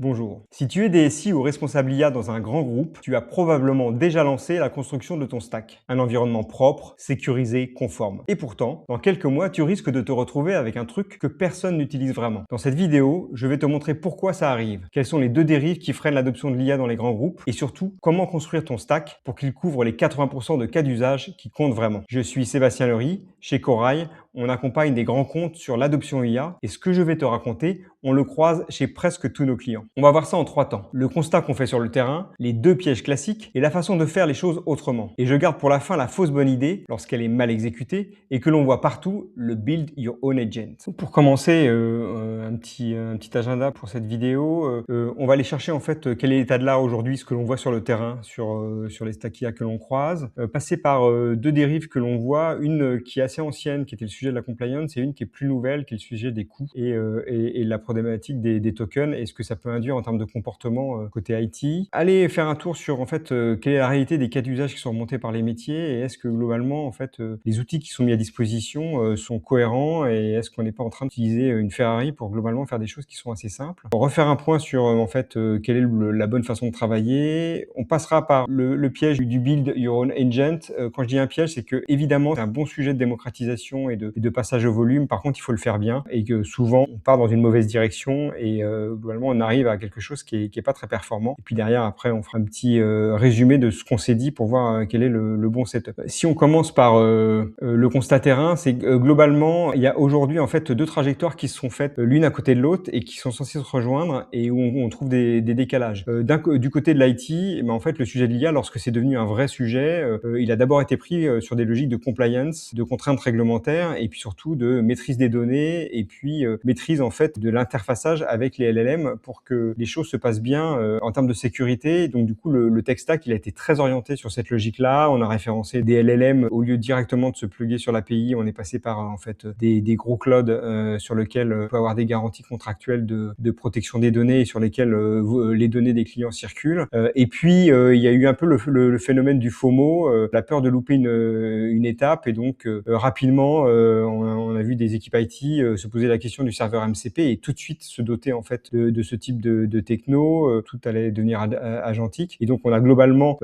Bonjour. Si tu es DSI ou responsable IA dans un grand groupe, tu as probablement déjà lancé la construction de ton stack. Un environnement propre, sécurisé, conforme. Et pourtant, dans quelques mois, tu risques de te retrouver avec un truc que personne n'utilise vraiment. Dans cette vidéo, je vais te montrer pourquoi ça arrive, quelles sont les deux dérives qui freinent l'adoption de l'IA dans les grands groupes, et surtout, comment construire ton stack pour qu'il couvre les 80% de cas d'usage qui comptent vraiment. Je suis Sébastien Lery, chez Corail, on accompagne des grands comptes sur l'adoption IA, et ce que je vais te raconter, on le croise chez presque tous nos clients. On va voir ça en 3 temps. Le constat qu'on fait sur le terrain, les 2 pièges classiques et la façon de faire les choses autrement. Et je garde pour la fin la fausse bonne idée lorsqu'elle est mal exécutée et que l'on voit partout, le build your own agent. Donc pour commencer, un petit agenda pour cette vidéo. On va aller chercher en fait quel est l'état de l'art aujourd'hui, ce que l'on voit sur le terrain, sur les stacks IA que l'on croise. Passer par 2 dérives que l'on voit, une qui est assez ancienne, qui était le sujet de la compliance, et une qui est plus nouvelle, qui est le sujet des coûts et la problématique des tokens et ce que ça peut induire en termes de comportement côté IT. Allez faire un tour sur en fait quelle est la réalité des cas d'usage qui sont remontés par les métiers et est-ce que globalement en fait les outils qui sont mis à disposition sont cohérents et est-ce qu'on n'est pas en train d'utiliser une Ferrari pour globalement faire des choses qui sont assez simples. On va refaire un point sur en fait quelle est la bonne façon de travailler. On passera par le piège du build your own agent. Quand je dis un piège, c'est que évidemment c'est un bon sujet de démocratisation et de passage au volume. Par contre, il faut le faire bien et que souvent on part dans une mauvaise direction et globalement on arrive à quelque chose qui est pas très performant. Et puis derrière, après, on fera un petit résumé de ce qu'on s'est dit pour voir quel est le bon setup. Si on commence par le constat terrain, c'est globalement, il y a aujourd'hui en fait 2 trajectoires qui se sont faites l'une à côté de l'autre et qui sont censées se rejoindre et où on trouve des décalages. Du côté de l'IT, en fait, le sujet de l'IA, lorsque c'est devenu un vrai sujet, il a d'abord été pris sur des logiques de compliance, de contraintes réglementaires et puis surtout de maîtrise des données et puis maîtrise en fait de l'interfaçage avec les LLM pour que les choses se passent bien en termes de sécurité. Donc du coup, le tech stack, il a été très orienté sur cette logique-là. On a référencé des LLM au lieu directement de se plugger sur l'API. On est passé par en fait des gros clouds sur lesquels on peut avoir des garanties contractuelles de protection des données et sur lesquels les données des clients circulent. Et puis il y a eu un peu le phénomène du FOMO, la peur de louper une étape. Et donc rapidement, on a vu des équipes IT se poser la question du serveur MCP et tout de suite se doter en fait de ce type de techno. Tout allait devenir agentique. Et donc on a globalement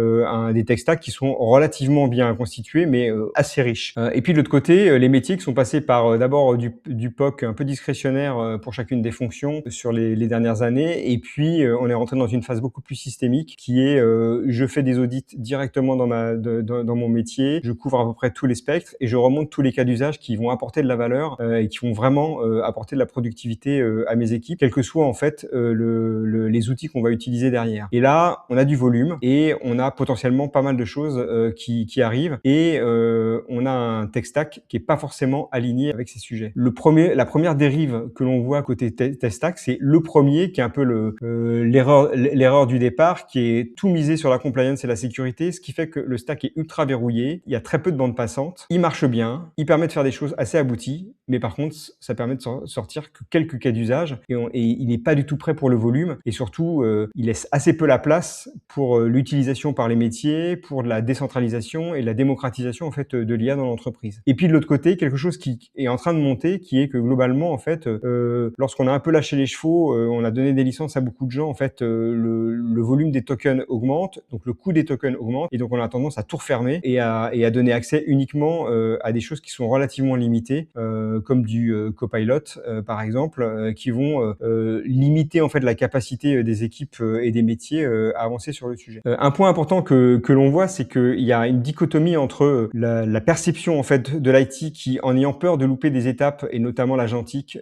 des tech stacks qui sont relativement bien constitués, mais assez riches. Et puis de l'autre côté, les métiers qui sont passés par d'abord du POC un peu discrétionnaire pour chacune des fonctions sur les dernières années. Et puis on est rentré dans une phase beaucoup plus systémique qui est je fais des audits directement dans mon métier, je couvre à peu près tous les spectres et je remonte tous les cas d'usage qui vont apporter de la valeur et qui vont vraiment apporter de la productivité à mes équipes, quels que soient en fait les outils qu'on va utiliser derrière. Et là, on a du volume et on a potentiellement pas mal de choses qui arrivent et on a un tech stack qui est pas forcément aligné avec ces sujets. La première dérive que l'on voit côté tech stack, c'est le premier qui est un peu l'erreur du départ, qui est tout misé sur la compliance et la sécurité, ce qui fait que le stack est ultra verrouillé, il y a très peu de bandes passantes, il marche bien, il permet de faire des choses assez abouties, mais par contre, ça permet de sortir que quelques cas d'usage et il n'est pas du tout prêt pour le volume et surtout, il laisse assez peu la place pour l'utilisation par les métiers, pour de la décentralisation et de la démocratisation en fait de l'IA dans l'entreprise. Et puis de l'autre côté, quelque chose qui est en train de monter, qui est que globalement en fait, lorsqu'on a un peu lâché les chevaux, on a donné des licences à beaucoup de gens, en fait, le volume des tokens augmente, donc le coût des tokens augmente et donc on a tendance à tout refermer et à donner accès uniquement à des choses qui sont relativement limitées, comme du Copilot par exemple, qui vont limiter en fait la capacité des équipes et des métiers à avancer sur le sujet. Un point important que l'on voit, c'est qu'il y a une dichotomie entre la perception en fait de l'IT qui, en ayant peur de louper des étapes et notamment l'agentique,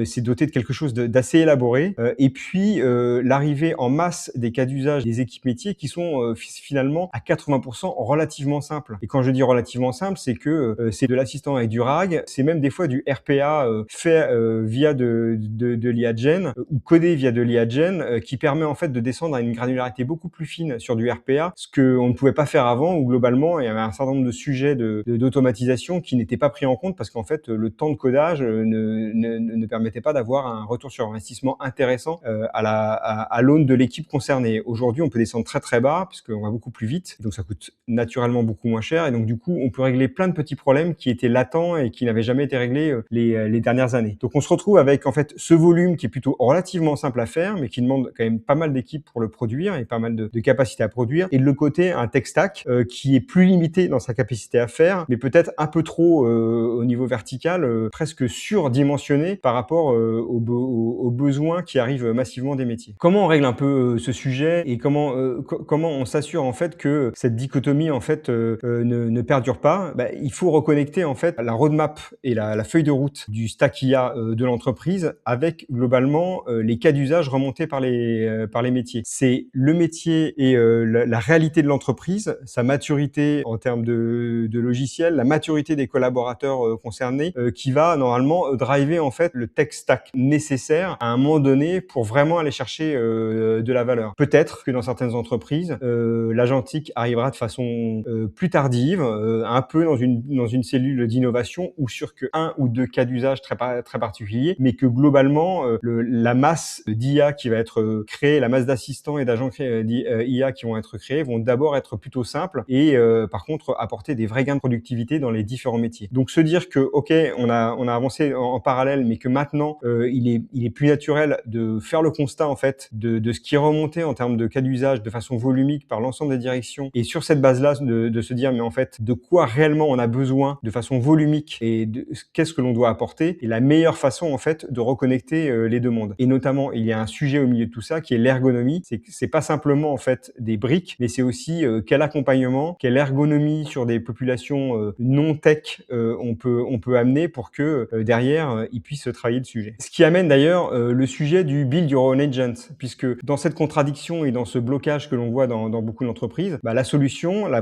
s'est doté de quelque chose d'assez élaboré, et puis l'arrivée en masse des cas d'usage des équipes métiers qui sont finalement à 80% relativement simples. Et quand je dis relativement simple, c'est que c'est de l'assistant avec du RAG, c'est même des fois du RPA fait via de l'IA Gen ou codé via de l'IA Gen qui permet en fait de descendre à une granularité beaucoup plus fine sur du RPA, ce qu'on ne pouvait pas faire avant où globalement il y avait un certain nombre de sujets d'automatisation qui n'étaient pas pris en compte parce qu'en fait le temps de codage ne permettait pas d'avoir un retour sur investissement intéressant à l'aune de l'équipe concernée. Aujourd'hui, on peut descendre très très bas puisqu'on va beaucoup plus vite, donc ça coûte naturellement beaucoup moins cher et donc du coup on peut régler plein de petits problèmes qui étaient latents et qui n'avaient jamais été réglés réglé les dernières années. Donc on se retrouve avec en fait ce volume qui est plutôt relativement simple à faire, mais qui demande quand même pas mal d'équipes pour le produire et pas mal de capacité à produire. Et de l'autre côté, un tech stack qui est plus limité dans sa capacité à faire, mais peut-être un peu trop au niveau vertical, presque surdimensionné par rapport aux besoins qui arrivent massivement des métiers. Comment on règle un peu ce sujet et comment on s'assure en fait que cette dichotomie en fait ne perdure pas? Il faut reconnecter en fait la roadmap et la feuille de route du stack IA de l'entreprise avec globalement les cas d'usage remontés par les métiers. C'est le métier et la réalité de l'entreprise, sa maturité en termes de logiciel, la maturité des collaborateurs concernés qui va normalement driver en fait le tech stack nécessaire à un moment donné pour vraiment aller chercher de la valeur. Peut-être que dans certaines entreprises, l'agentique arrivera de façon plus tardive, un peu dans une cellule d'innovation ou sur un ou deux cas d'usage très particuliers, mais que globalement, la masse d'IA qui va être créée, la masse d'assistants et d'agents IA qui vont être créés vont d'abord être plutôt simples et par contre apporter des vrais gains de productivité dans les différents métiers. Donc se dire que ok, on a avancé en parallèle, mais que maintenant il est plus naturel de faire le constat en fait de ce qui est remonté en termes de cas d'usage de façon volumique par l'ensemble des directions et sur cette base-là de se dire mais en fait de quoi réellement on a besoin de façon volumique et qu'est-ce que l'on doit apporter et la meilleure façon en fait de reconnecter les deux mondes. Et notamment il y a un sujet au milieu de tout ça qui est l'ergonomie. C'est pas simplement en fait des briques, mais c'est aussi quel accompagnement, quelle ergonomie sur des populations non tech on peut amener pour que derrière ils puissent travailler le sujet. Ce qui amène d'ailleurs le sujet du build your own agent, puisque dans cette contradiction et dans ce blocage que l'on voit dans beaucoup d'entreprises, la solution la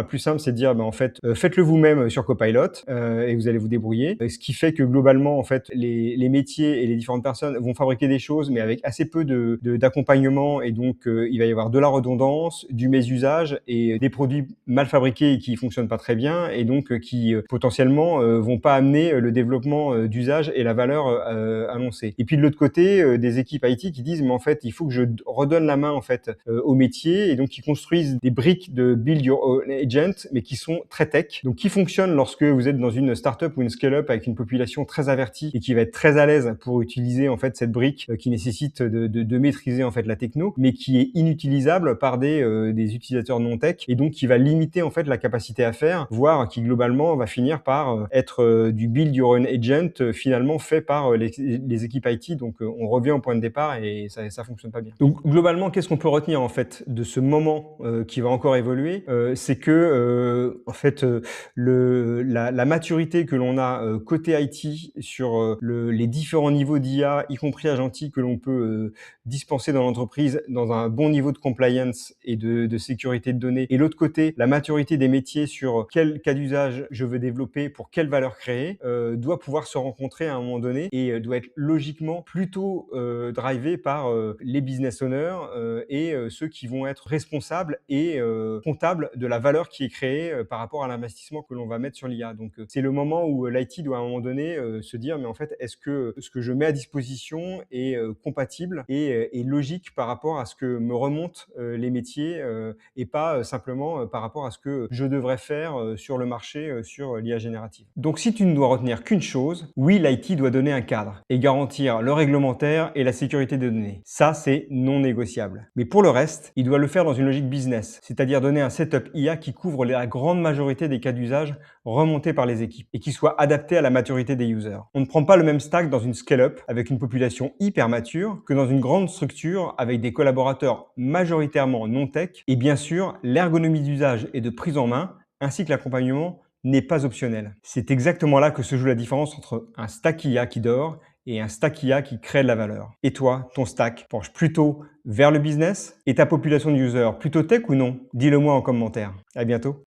plus simple, c'est de dire en fait faites-le vous-même sur Copilot et vous allez vous débrouiller. Ce qui fait que globalement en fait les métiers et les différentes personnes vont fabriquer des choses, mais avec assez peu d'accompagnement et donc il va y avoir de la redondance, du mésusage et des produits mal fabriqués et qui fonctionnent pas très bien et donc qui potentiellement vont pas amener le développement d'usage et la valeur annoncée. Et puis de l'autre côté, des équipes IT qui disent mais en fait il faut que je redonne la main en fait au métier et donc qui construisent des briques de build your own agent mais qui sont très tech, donc qui fonctionnent lorsque vous êtes dans une startup ou une scale-up avec une population très avertie et qui va être très à l'aise pour utiliser en fait cette brique qui nécessite de maîtriser en fait la techno, mais qui est inutilisable par des utilisateurs non tech et donc qui va limiter en fait la capacité à faire, voire qui globalement va finir par être du build your own agent finalement fait par les équipes IT. Donc on revient au point de départ et ça fonctionne pas bien. Donc globalement, qu'est-ce qu'on peut retenir en fait de ce moment qui va encore évoluer, c'est que en fait la maturité que l'on a côté IT sur les différents niveaux d'IA, y compris agentique, que l'on peut dispenser dans l'entreprise dans un bon niveau de compliance et de sécurité de données. Et l'autre côté, la maturité des métiers sur quel cas d'usage je veux développer pour quelle valeur créer, doit pouvoir se rencontrer à un moment donné et doit être logiquement plutôt drivé par les business owners et ceux qui vont être responsables et comptables de la valeur qui est créée par rapport à l'investissement que l'on va mettre sur l'IA. Donc c'est le moment où l'IT doit à un moment donné se dire mais en fait est-ce que ce que je mets à disposition est compatible et logique par rapport à ce que me remontent les métiers et pas simplement par rapport à ce que je devrais faire sur le marché sur l'IA générative. Donc si tu ne dois retenir qu'une chose, oui, l'IT doit donner un cadre et garantir le réglementaire et la sécurité des données. Ça, c'est non négociable. Mais pour le reste, il doit le faire dans une logique business, c'est-à-dire donner un setup IA qui couvre la grande majorité des cas d'usage remontés par les équipes et qui soit adapté à la maturité des users. On ne prend pas le même stack dans une scale-up avec une population hyper mature que dans une grande structure avec des collaborateurs majoritairement non-tech et bien sûr, l'ergonomie d'usage et de prise en main ainsi que l'accompagnement n'est pas optionnel. C'est exactement là que se joue la différence entre un stack IA qui dort et un stack IA qui crée de la valeur. Et toi, ton stack penche plutôt vers le business et ta population de users plutôt tech ou non? Dis-le moi en commentaire. À bientôt.